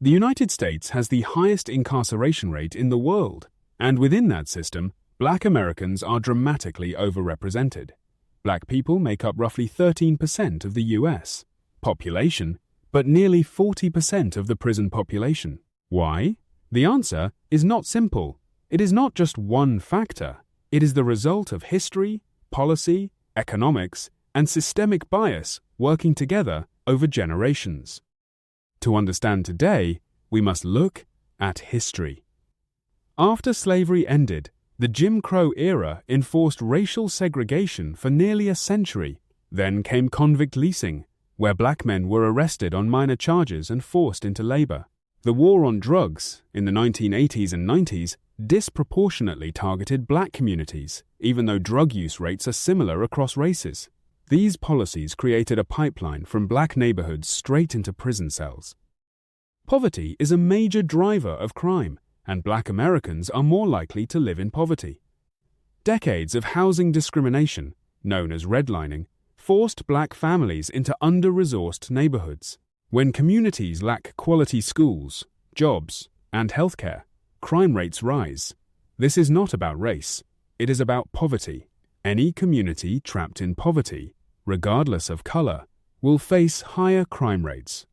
The United States has the highest incarceration rate in the world, and within that system, Black Americans are dramatically overrepresented. Black people make up roughly 13% of the U.S. population, but nearly 40% of the prison population. Why? The answer is not simple. It is not just one factor. It is the result of history, policy, economics, and systemic bias working together over generations. To understand today, we must look at history. After slavery ended, the Jim Crow era enforced racial segregation for nearly a century. Then came convict leasing, where black men were arrested on minor charges and forced into labor. The war on drugs in the 1980s and 90s disproportionately targeted black communities, even though drug use rates are similar across races. These policies created a pipeline from black neighborhoods straight into prison cells. Poverty is a major driver of crime, and Black Americans are more likely to live in poverty. Decades of housing discrimination, known as redlining, forced black families into under-resourced neighborhoods. When communities lack quality schools, jobs, and healthcare, crime rates rise. This is not about race. It is about poverty. Any community trapped in poverty, regardless of color, will face higher crime rates.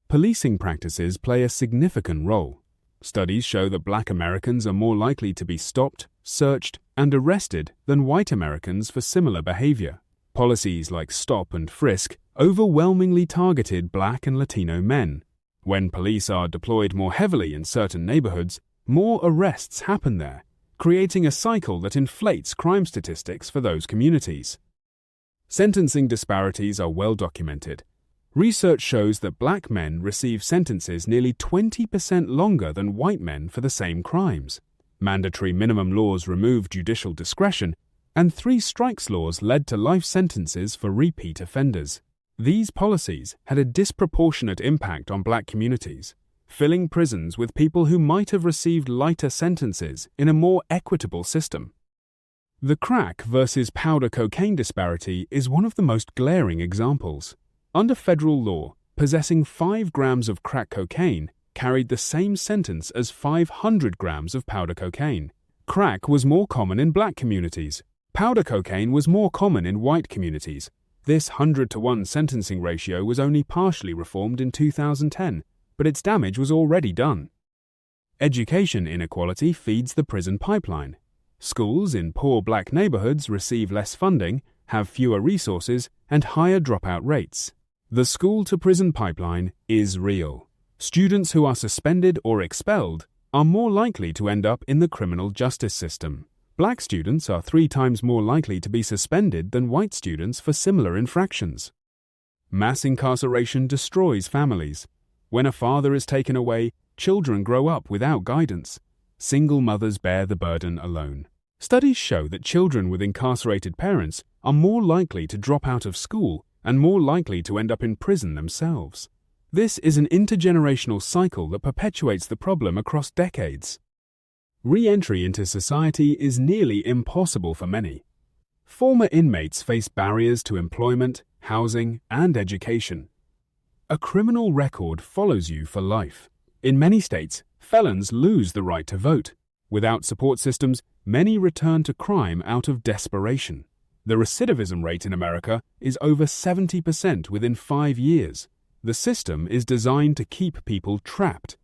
Policing practices play a significant role. Studies show that Black Americans are more likely to be stopped, searched, and arrested than white Americans for similar behavior. Policies like stop and frisk overwhelmingly targeted Black and Latino men. When police are deployed more heavily in certain neighborhoods, more arrests happen there, creating a cycle that inflates crime statistics for those communities. Sentencing disparities are well documented. Research shows that black men receive sentences nearly 20% longer than white men for the same crimes. Mandatory minimum laws removed judicial discretion, and 3 strikes laws led to life sentences for repeat offenders. These policies had a disproportionate impact on black communities, filling prisons with people who might have received lighter sentences in a more equitable system. The crack versus powder cocaine disparity is one of the most glaring examples. Under federal law, possessing 5 grams of crack cocaine carried the same sentence as 500 grams of powder cocaine. Crack was more common in black communities. Powder cocaine was more common in white communities. This 100-to-1 sentencing ratio was only partially reformed in 2010, but its damage was already done. Education inequality feeds the prison pipeline. Schools in poor black neighborhoods receive less funding, have fewer resources, and higher dropout rates. The school-to-prison pipeline is real. Students who are suspended or expelled are more likely to end up in the criminal justice system. Black students are 3 times more likely to be suspended than white students for similar infractions. Mass incarceration destroys families. When a father is taken away, children grow up without guidance. Single mothers bear the burden alone. Studies show that children with incarcerated parents are more likely to drop out of school and more likely to end up in prison themselves. This is an intergenerational cycle that perpetuates the problem across decades. Re-entry into society is nearly impossible for many. Former inmates face barriers to employment, housing, and education. A criminal record follows you for life. In many states, felons lose the right to vote. Without support systems, many return to crime out of desperation. The recidivism rate in America is over 70% within 5 years. The system is designed to keep people trapped.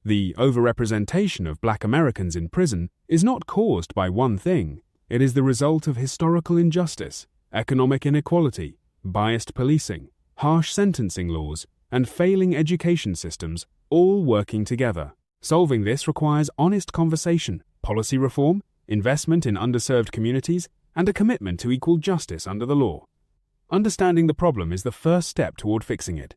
The overrepresentation of black Americans in prison is not caused by one thing. It is the result of historical injustice, economic inequality, biased policing, harsh sentencing laws, and failing education systems all working together. Solving this requires honest conversation, policy reform, investment in underserved communities, and a commitment to equal justice under the law. Understanding the problem is the first step toward fixing it.